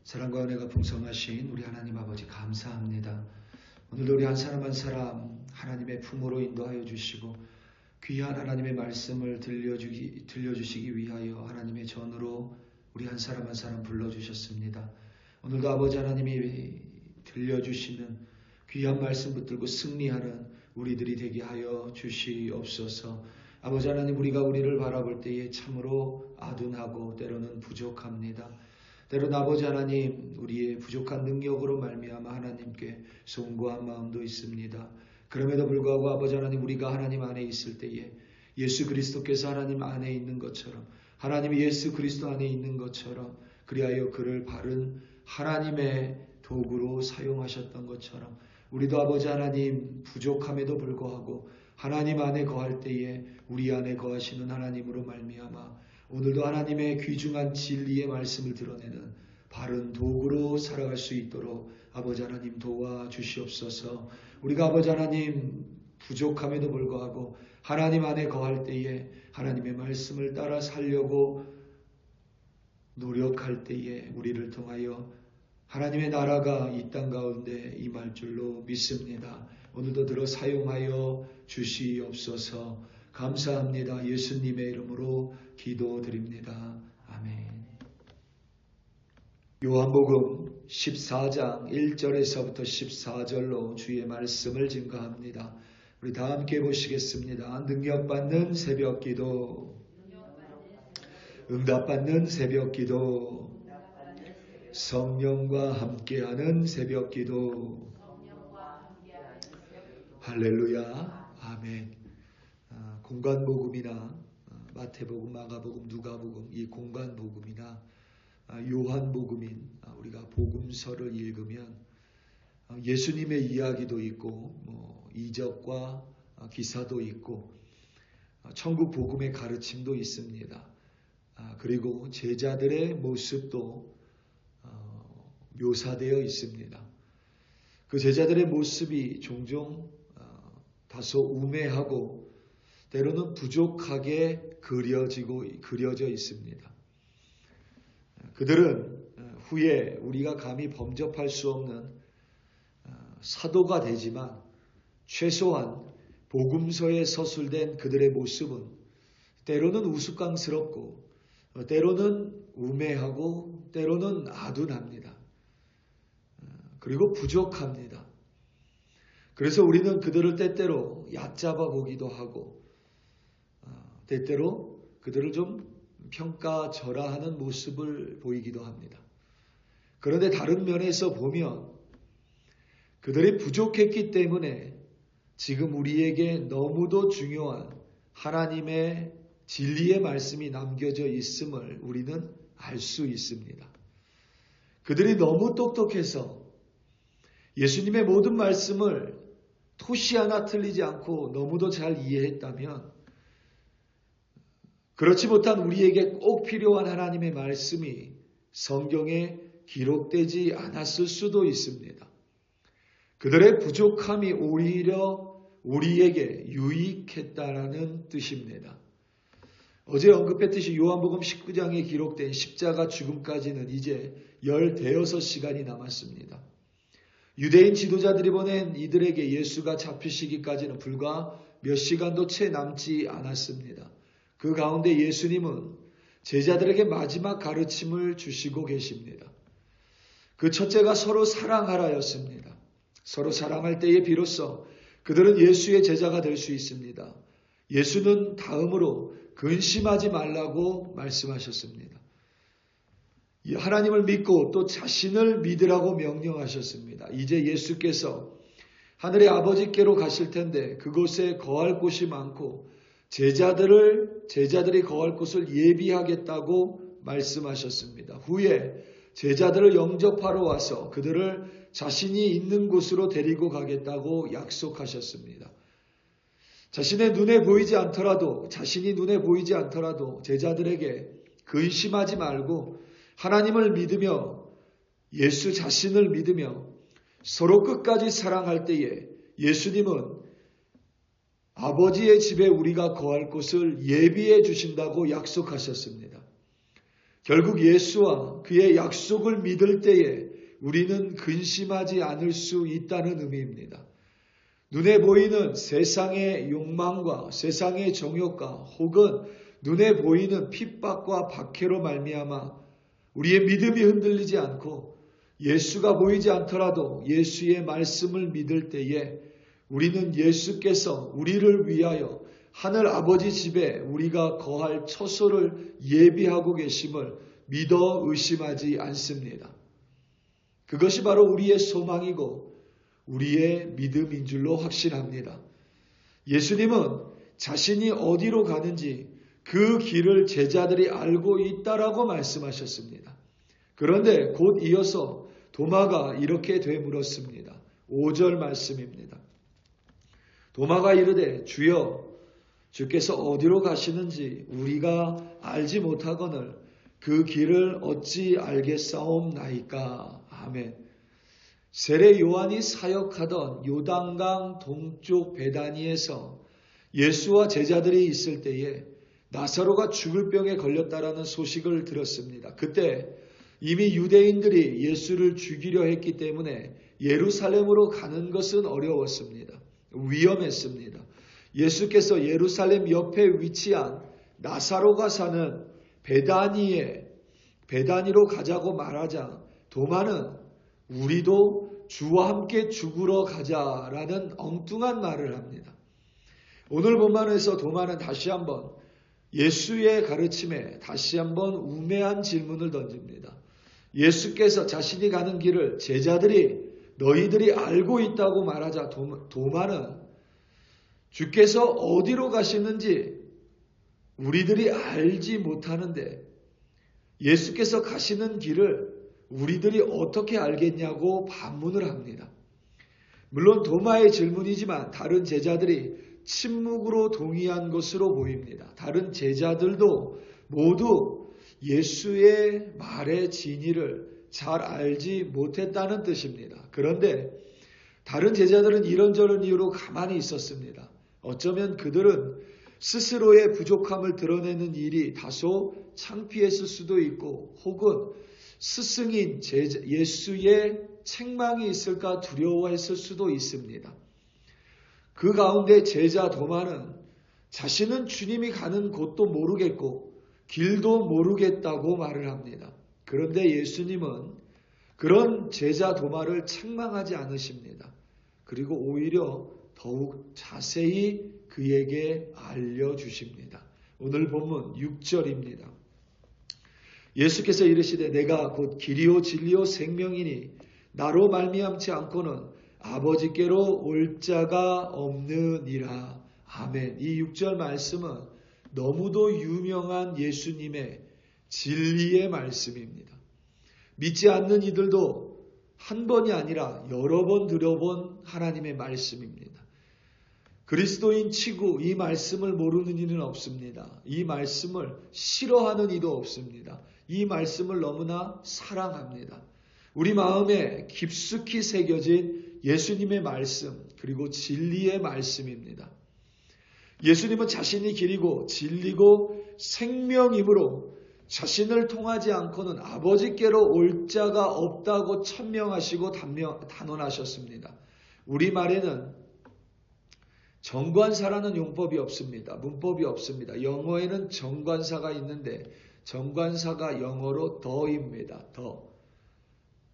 사랑과 은혜가 풍성하신 우리 하나님 아버지 감사합니다. 오늘도 우리 한 사람 한 사람 하나님의 품으로 인도하여 주시고 귀한 하나님의 말씀을 들려주시기 위하여 하나님의 전으로 우리 한 사람 한 사람 불러주셨습니다. 오늘도 아버지 하나님이 들려주시는 귀한 말씀 붙들고 승리하는 우리들이 되게 하여 주시옵소서. 아버지 하나님, 우리를 바라볼 때에 참으로 아둔하고 때로는 부족합니다. 때로는 아버지 하나님, 우리의 부족한 능력으로 말미암아 하나님께 송구한 마음도 있습니다. 그럼에도 불구하고 아버지 하나님, 우리가 하나님 안에 있을 때에 예수 그리스도께서 하나님 안에 있는 것처럼, 하나님이 예수 그리스도 안에 있는 것처럼, 그리하여 그를 바른 하나님의 도구로 사용하셨던 것처럼 우리도 아버지 하나님 부족함에도 불구하고 하나님 안에 거할 때에 우리 안에 거하시는 하나님으로 말미암아 오늘도 하나님의 귀중한 진리의 말씀을 드러내는 바른 도구로 살아갈 수 있도록 아버지 하나님 도와주시옵소서. 우리가 아버지 하나님 부족함에도 불구하고 하나님 안에 거할 때에 하나님의 말씀을 따라 살려고 노력할 때에 우리를 통하여 하나님의 나라가 이 땅 가운데 임할 줄로 믿습니다. 오늘도 들어 사용하여 주시옵소서. 감사합니다. 예수님의 이름으로 기도드립니다. 아멘. 요한복음 14장 1절에서부터 14절로 주의 말씀을 증거합니다. 우리 다 함께 보시겠습니다. 능력받는 새벽기도, 응답받는 새벽기도, 성령과 함께하는 새벽기도. 할렐루야. 아멘. 공간복음이나 마태복음, 마가복음, 누가복음, 이 공간복음이나 요한복음인 우리가 복음서를 읽으면 예수님의 이야기도 있고 이적과 기사도 있고 천국 복음의 가르침도 있습니다. 그리고 제자들의 모습도 묘사되어 있습니다. 그 제자들의 모습이 종종 다소 우매하고 때로는 부족하게 그려져 있습니다. 그들은 후에 우리가 감히 범접할 수 없는 사도가 되지만 최소한 복음서에 서술된 그들의 모습은 때로는 우스꽝스럽고 때로는 우매하고 때로는 아둔합니다. 그리고 부족합니다. 그래서 우리는 그들을 때때로 얕잡아 보기도 하고 때때로 그들을 좀 평가절하하는 모습을 보이기도 합니다. 그런데 다른 면에서 보면 그들이 부족했기 때문에 지금 우리에게 너무도 중요한 하나님의 진리의 말씀이 남겨져 있음을 우리는 알 수 있습니다. 그들이 너무 똑똑해서 예수님의 모든 말씀을 토시 하나 틀리지 않고 너무도 잘 이해했다면 그렇지 못한 우리에게 꼭 필요한 하나님의 말씀이 성경에 기록되지 않았을 수도 있습니다. 그들의 부족함이 오히려 우리에게 유익했다라는 뜻입니다. 어제 언급했듯이 요한복음 19장에 기록된 십자가 죽음까지는 이제 15시간이 남았습니다. 유대인 지도자들이 보낸 이들에게 예수가 잡히시기까지는 불과 몇 시간도 채 남지 않았습니다. 그 가운데 예수님은 제자들에게 마지막 가르침을 주시고 계십니다. 그 첫째가 서로 사랑하라였습니다. 서로 사랑할 때에 비로소 그들은 예수의 제자가 될 수 있습니다. 예수는 다음으로 근심하지 말라고 말씀하셨습니다. 하나님을 믿고 또 자신을 믿으라고 명령하셨습니다. 이제 예수께서 하늘의 아버지께로 가실 텐데 그곳에 거할 곳이 많고 제자들이 거할 곳을 예비하겠다고 말씀하셨습니다. 후에 제자들을 영접하러 와서 그들을 자신이 있는 곳으로 데리고 가겠다고 약속하셨습니다. 자신이 눈에 보이지 않더라도 제자들에게 근심하지 말고 하나님을 믿으며 예수 자신을 믿으며 서로 끝까지 사랑할 때에 예수님은 아버지의 집에 우리가 거할 곳을 예비해 주신다고 약속하셨습니다. 결국 예수와 그의 약속을 믿을 때에 우리는 근심하지 않을 수 있다는 의미입니다. 눈에 보이는 세상의 욕망과 세상의 정욕과 혹은 눈에 보이는 핍박과 박해로 말미암아 우리의 믿음이 흔들리지 않고 예수가 보이지 않더라도 예수의 말씀을 믿을 때에 우리는 예수께서 우리를 위하여 하늘 아버지 집에 우리가 거할 처소를 예비하고 계심을 믿어 의심하지 않습니다. 그것이 바로 우리의 소망이고 우리의 믿음인 줄로 확신합니다. 예수님은 자신이 어디로 가는지 그 길을 제자들이 알고 있다라고 말씀하셨습니다. 그런데 곧 이어서 도마가 이렇게 되물었습니다. 5절 말씀입니다. 도마가 이르되 주여 주께서 어디로 가시는지 우리가 알지 못하거늘 그 길을 어찌 알겠사옵나이까. 아멘. 세례 요한이 사역하던 요단강 동쪽 베다니에서 예수와 제자들이 있을 때에 나사로가 죽을 병에 걸렸다라는 소식을 들었습니다. 그때 이미 유대인들이 예수를 죽이려 했기 때문에 예루살렘으로 가는 것은 어려웠습니다. 위험했습니다. 예수께서 예루살렘 옆에 위치한 나사로가 사는 베다니로 가자고 말하자 도마는 우리도 주와 함께 죽으러 가자라는 엉뚱한 말을 합니다. 오늘 본문에서 도마는 다시 한번 예수의 가르침에 다시 한번 우매한 질문을 던집니다. 예수께서 자신이 가는 길을 제자들이 너희들이 알고 있다고 말하자 도마는 주께서 어디로 가시는지 우리들이 알지 못하는데 예수께서 가시는 길을 우리들이 어떻게 알겠냐고 반문을 합니다. 물론 도마의 질문이지만 다른 제자들이 침묵으로 동의한 것으로 보입니다. 다른 제자들도 모두 예수의 말의 진위를 잘 알지 못했다는 뜻입니다. 그런데 다른 제자들은 이런저런 이유로 가만히 있었습니다. 어쩌면 그들은 스스로의 부족함을 드러내는 일이 다소 창피했을 수도 있고 혹은 스승인 예수의 책망이 있을까 두려워했을 수도 있습니다. 그 가운데 제자 도마는 자신은 주님이 가는 곳도 모르겠고 길도 모르겠다고 말을 합니다. 그런데 예수님은 그런 제자 도마를 책망하지 않으십니다. 그리고 오히려 더욱 자세히 그에게 알려주십니다. 오늘 본문 6절입니다. 예수께서 이르시되 내가 곧 길이요 진리요 생명이니 나로 말미암지 않고는 아버지께로 올 자가 없느니라. 아멘. 이 6절 말씀은 너무도 유명한 예수님의 진리의 말씀입니다. 믿지 않는 이들도 한 번이 아니라 여러 번 들어본 하나님의 말씀입니다. 그리스도인 치고 이 말씀을 모르는 이는 없습니다. 이 말씀을 싫어하는 이도 없습니다. 이 말씀을 너무나 사랑합니다. 우리 마음에 깊숙이 새겨진 예수님의 말씀 그리고 진리의 말씀입니다. 예수님은 자신이 길이고 진리고 생명이므로 자신을 통하지 않고는 아버지께로 올 자가 없다고 천명하시고 단언하셨습니다. 우리말에는 정관사라는 용법이 없습니다. 문법이 없습니다. 영어에는 정관사가 있는데 정관사가 영어로 더입니다. 더.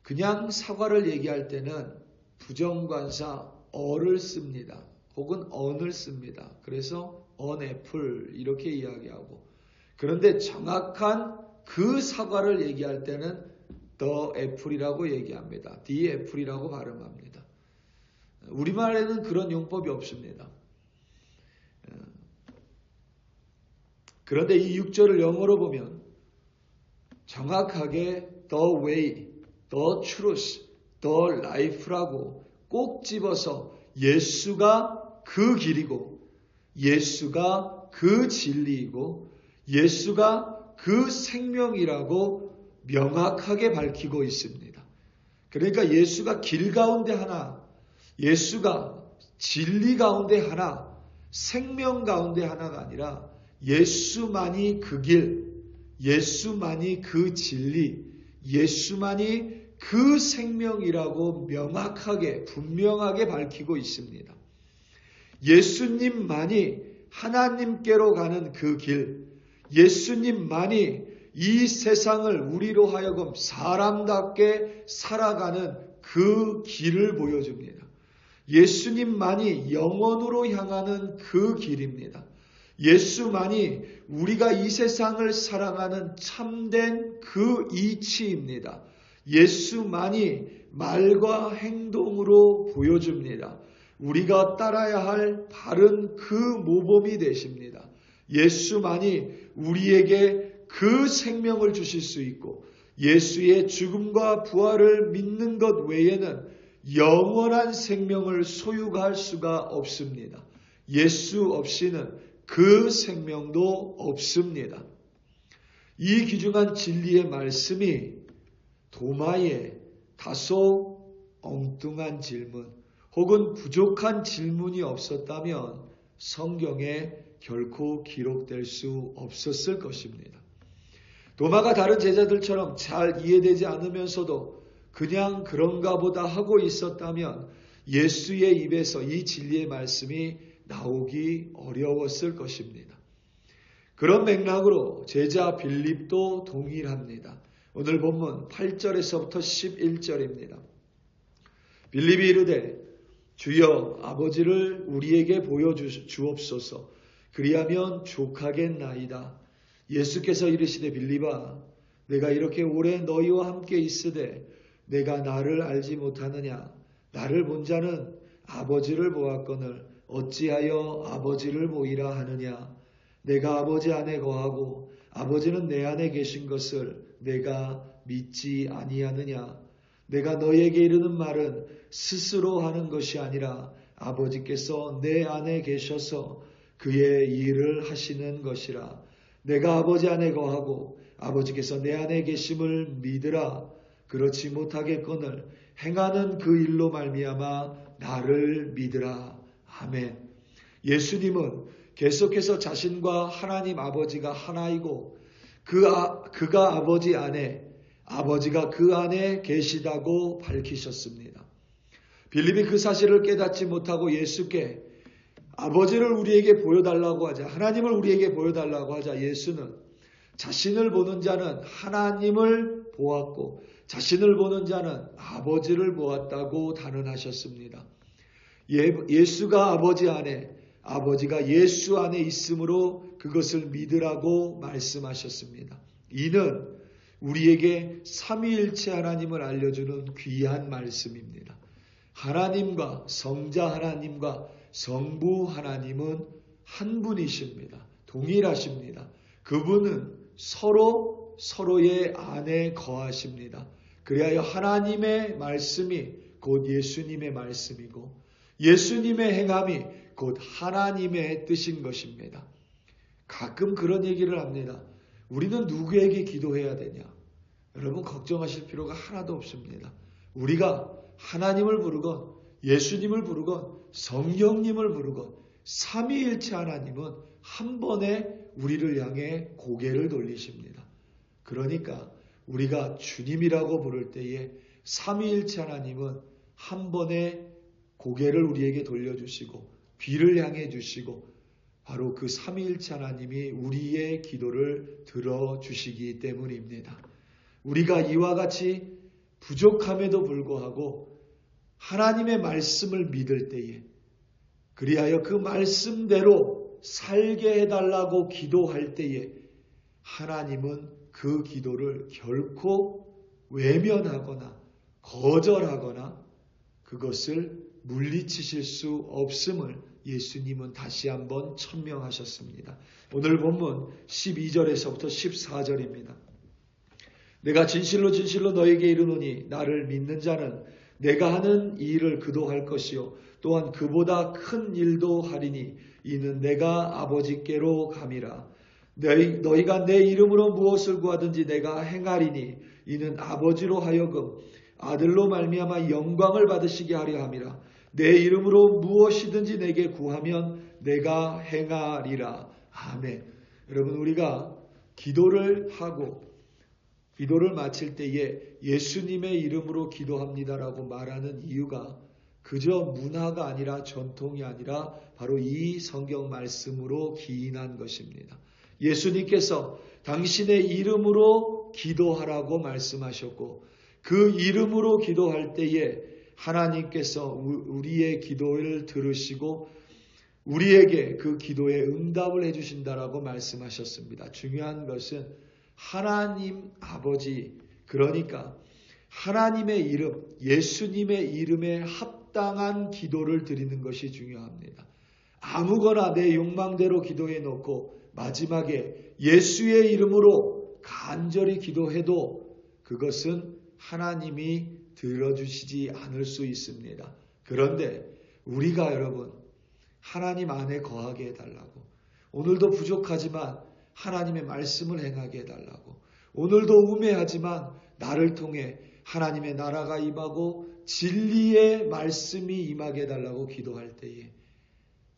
그냥 사과를 얘기할 때는 부정관사 어를 씁니다. 혹은 on을 씁니다. 그래서 on apple 이렇게 이야기하고 그런데 정확한 그 사과를 얘기할 때는 the apple이라고 얘기합니다. the apple이라고 발음합니다. 우리말에는 그런 용법이 없습니다. 그런데 이 6절을 영어로 보면 정확하게 the way, the truth, the life라고 꼭 집어서 예수가 그 길이고 예수가 그 진리이고 예수가 그 생명이라고 명확하게 밝히고 있습니다. 그러니까 예수가 길 가운데 하나, 예수가 진리 가운데 하나, 생명 가운데 하나가 아니라 예수만이 그 길, 예수만이 그 진리, 예수만이 그 생명이라고 명확하게 분명하게 밝히고 있습니다. 예수님만이 하나님께로 가는 그 길, 예수님만이 이 세상을 우리로 하여금 사람답게 살아가는 그 길을 보여줍니다. 예수님만이 영원으로 향하는 그 길입니다. 예수만이 우리가 이 세상을 살아가는 참된 그 이치입니다. 예수만이 말과 행동으로 보여줍니다. 우리가 따라야 할 바른 그 모범이 되십니다. 예수만이 우리에게 그 생명을 주실 수 있고 예수의 죽음과 부활을 믿는 것 외에는 영원한 생명을 소유할 수가 없습니다. 예수 없이는 그 생명도 없습니다. 이 귀중한 진리의 말씀이 도마의 다소 엉뚱한 질문 혹은 부족한 질문이 없었다면 성경에 결코 기록될 수 없었을 것입니다. 도마가 다른 제자들처럼 잘 이해되지 않으면서도 그냥 그런가 보다 하고 있었다면 예수의 입에서 이 진리의 말씀이 나오기 어려웠을 것입니다. 그런 맥락으로 제자 빌립도 동일합니다. 오늘 본문 8절에서부터 11절입니다. 빌립이 이르되 주여 아버지를 우리에게 보여주옵소서 그리하면 족하겠나이다. 예수께서 이르시되 빌립아 내가 이렇게 오래 너희와 함께 있으되 내가 나를 알지 못하느냐. 나를 본 자는 아버지를 보았거늘 어찌하여 아버지를 보이라 하느냐. 내가 아버지 안에 거하고 아버지는 내 안에 계신 것을 내가 믿지 아니하느냐. 내가 너희에게 이르는 말은 스스로 하는 것이 아니라 아버지께서 내 안에 계셔서 그의 일을 하시는 것이라. 내가 아버지 안에 거하고 아버지께서 내 안에 계심을 믿으라. 그렇지 못하겠거늘 행하는 그 일로 말미암아 나를 믿으라. 아멘. 예수님은 계속해서 자신과 하나님 아버지가 하나이고 그가 아버지 안에 아버지가 그 안에 계시다고 밝히셨습니다. 빌립이 그 사실을 깨닫지 못하고 예수께 아버지를 우리에게 보여달라고 하자, 하나님을 우리에게 보여달라고 하자 예수는 자신을 보는 자는 하나님을 보았고 자신을 보는 자는 아버지를 보았다고 단언하셨습니다. 예수가 아버지 안에, 아버지가 예수 안에 있으므로 그것을 믿으라고 말씀하셨습니다. 이는 우리에게 삼위일체 하나님을 알려주는 귀한 말씀입니다. 하나님과 성자 하나님과 성부 하나님은 한 분이십니다. 동일하십니다. 그분은 서로의 안에 거하십니다. 그리하여 하나님의 말씀이 곧 예수님의 말씀이고 예수님의 행함이 곧 하나님의 뜻인 것입니다. 가끔 그런 얘기를 합니다. 우리는 누구에게 기도해야 되냐? 여러분 걱정하실 필요가 하나도 없습니다. 우리가 하나님을 부르건 예수님을 부르건 성령님을 부르건 삼위일체 하나님은 한 번에 우리를 향해 고개를 돌리십니다. 그러니까 우리가 주님이라고 부를 때에 삼위일체 하나님은 한 번에 고개를 우리에게 돌려주시고 귀를 향해 주시고 바로 그 삼위일체 하나님이 우리의 기도를 들어주시기 때문입니다. 우리가 이와 같이 부족함에도 불구하고 하나님의 말씀을 믿을 때에 그리하여 그 말씀대로 살게 해달라고 기도할 때에 하나님은 그 기도를 결코 외면하거나 거절하거나 그것을 물리치실 수 없음을 예수님은 다시 한번 천명하셨습니다. 오늘 본문 12절에서부터 14절입니다. 내가 진실로 진실로 너에게 이르노니 나를 믿는 자는 내가 하는 이 일을 그도 할 것이요 또한 그보다 큰 일도 하리니 이는 내가 아버지께로 감이라. 너희가 내 이름으로 무엇을 구하든지 내가 행하리니 이는 아버지로 하여금 아들로 말미암아 영광을 받으시게 하려 함이라. 내 이름으로 무엇이든지 내게 구하면 내가 행하리라. 아멘. 여러분 우리가 기도를 하고 기도를 마칠 때에 예수님의 이름으로 기도합니다라고 말하는 이유가 그저 문화가 아니라 전통이 아니라 바로 이 성경 말씀으로 기인한 것입니다. 예수님께서 당신의 이름으로 기도하라고 말씀하셨고 그 이름으로 기도할 때에 하나님께서 우리의 기도를 들으시고 우리에게 그 기도에 응답을 해주신다라고 말씀하셨습니다. 중요한 것은 하나님 아버지, 그러니까 하나님의 이름, 예수님의 이름에 합당한 기도를 드리는 것이 중요합니다. 아무거나 내 욕망대로 기도해 놓고 마지막에 예수의 이름으로 간절히 기도해도 그것은 하나님이 들어주시지 않을 수 있습니다. 그런데 우리가 여러분 하나님 안에 거하게 해달라고, 오늘도 부족하지만 하나님의 말씀을 행하게 해달라고, 오늘도 우매하지만 나를 통해 하나님의 나라가 임하고 진리의 말씀이 임하게 해달라고 기도할 때에,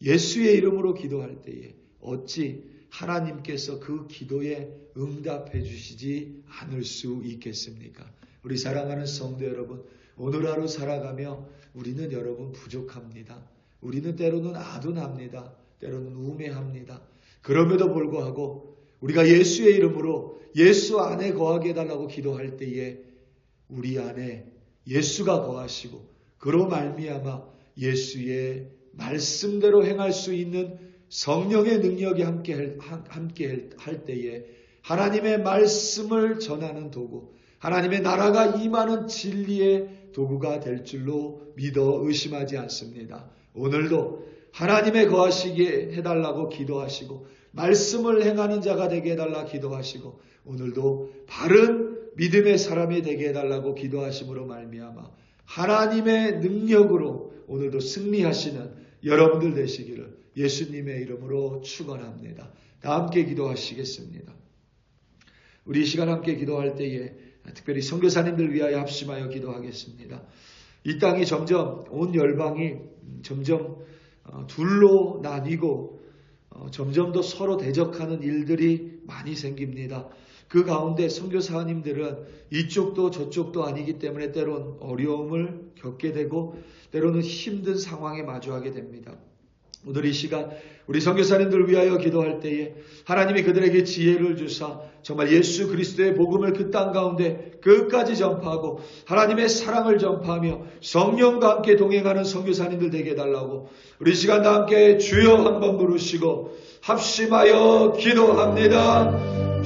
예수의 이름으로 기도할 때에 어찌 하나님께서 그 기도에 응답해 주시지 않을 수 있겠습니까? 우리 사랑하는 성도 여러분, 오늘 하루 살아가며 우리는 여러분 부족합니다. 우리는 때로는 아둔합니다. 때로는 우매합니다. 그럼에도 불구하고 우리가 예수의 이름으로 예수 안에 거하게 해달라고 기도할 때에 우리 안에 예수가 거하시고 그로 말미암아 예수의 말씀대로 행할 수 있는 성령의 능력이 함께 할 때에 하나님의 말씀을 전하는 도구, 하나님의 나라가 임하는 진리의 도구가 될 줄로 믿어 의심하지 않습니다. 오늘도 하나님의 거하시게 해달라고 기도하시고 말씀을 행하는 자가 되게 해달라 기도하시고 오늘도 바른 믿음의 사람이 되게 해달라고 기도하심으로 말미암아 하나님의 능력으로 오늘도 승리하시는 여러분들 되시기를 예수님의 이름으로 축원합니다. 다 함께 기도하시겠습니다. 우리 이 시간 함께 기도할 때에 특별히 선교사님들 위하여 합심하여 기도하겠습니다. 이 땅이 점점 온 열방이 점점 둘로 나뉘고 점점 더 서로 대적하는 일들이 많이 생깁니다. 그 가운데 선교사님들은 이쪽도 저쪽도 아니기 때문에 때론 어려움을 겪게 되고 때로는 힘든 상황에 마주하게 됩니다. 오늘 이 시간 우리 선교사님들 위하여 기도할 때에 하나님이 그들에게 지혜를 주사 정말 예수 그리스도의 복음을 그 땅 가운데 끝까지 전파하고 하나님의 사랑을 전파하며 성령과 함께 동행하는 선교사님들 되게 해달라고 우리 시간 다 함께 주여 한번 부르시고 합심하여 기도합니다.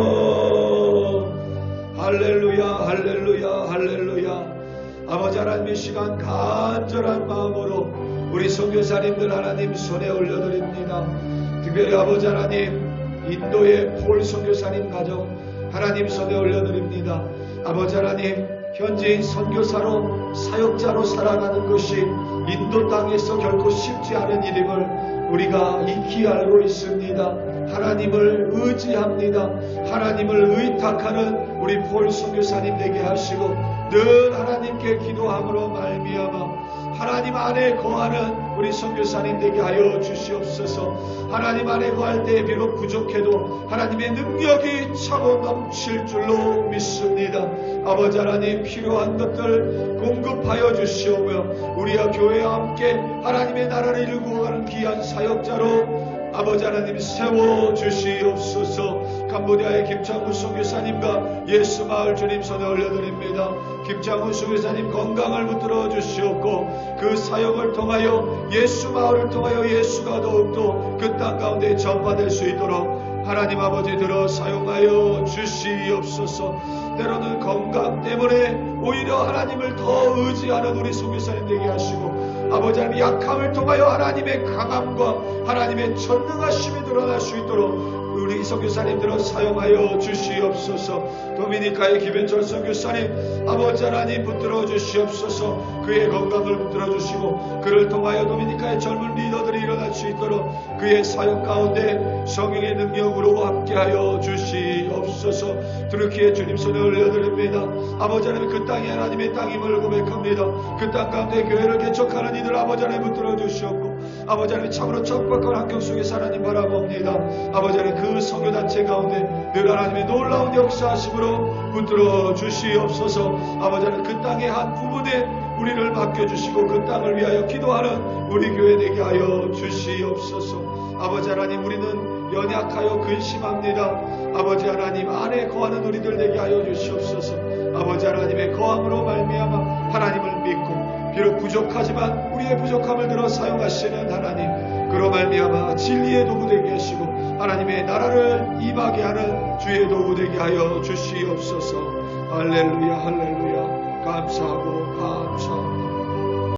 주여 할렐루야 할렐루야 할렐루야. 아버지 하나님 이 시간 간절한 마음으로 우리 선교사님들 하나님 손에 올려드립니다. 특별히 아버지 하나님 인도의 폴 선교사님 가정 하나님 손에 올려드립니다. 아버지 하나님 현지인 선교사로 사역자로 살아가는 것이 인도 땅에서 결코 쉽지 않은 일임을 우리가 익히 알고 있습니다. 하나님을 의지합니다. 하나님을 의탁하는 우리 폴 선교사님 되게 하시고 늘 하나님께 기도함으로 말미암아 하나님 안에 거하는 우리 선교사님 되게 하여 주시옵소서. 하나님 안에 거할 때 비록 부족해도 하나님의 능력이 차고 넘칠 줄로 믿습니다. 아버지 하나님 필요한 것들 공급하여 주시오며 우리와 교회와 함께 하나님의 나라를 이루고 가는 귀한 사역자로 아버지 하나님 세워주시옵소서. 캄보디아의 김창훈 선교사님과 예수마을 주님 손에 올려드립니다. 김창훈 선교사님 건강을 붙들어 주시옵고 그 사역을 통하여 예수마을을 통하여 예수가 더욱더 그 땅 가운데 전파될 수 있도록 하나님 아버지 들어 사용하여 주시옵소서. 때로는 건강 때문에 오히려 하나님을 더 의지하는 우리 선교사님 되게 하시고 아버지 하나님 약함을 통하여 하나님의 강함과 하나님의 전능하심이 드러날 수 있도록 우리 선교사님들을 사용하여 주시옵소서. 도미니카의 김현철 선교사님 아버지 하나님 붙들어 주시옵소서. 그의 건강을 붙들어 주시고 그를 통하여 도미니카의 젊은 리더들이 일어날 수 있도록 그의 사역 가운데 성령의 능력으로 함께하여 주시옵소서. 드루키의 주님 손에 올려드립니다. 아버지 하나님 그 땅이 하나님의 땅임을 고백합니다. 그 땅 가운데 교회를 개척하는 이들 아버지 하나님 붙들어 주시옵고 아버지 하나님 참으로 척박한 환경 속에서 하나님 바라봅니다. 아버지 하나님 그 선교단체 가운데 늘 하나님의 놀라운 역사하심으로 붙들어 주시옵소서. 아버지 하나님 그 땅의 한 부분에 우리를 맡겨주시고 그 땅을 위하여 기도하는 우리 교회 되게 하여 주시옵소서. 아버지 하나님 우리는 연약하여 근심합니다. 아버지 하나님 안에 거하는 우리들 되게 하여 주시옵소서. 아버지 하나님의 거함으로 말미암아 하나님을 믿고 비록 부족하지만 우리의 부족함을 들어 사용하시는 하나님, 그로 말미암아 진리의 도구 되게 하시고 하나님의 나라를 임하게 하는 주의 도구 되게 하여 주시옵소서. 할렐루야 할렐루야. 감사하고 감사합니다.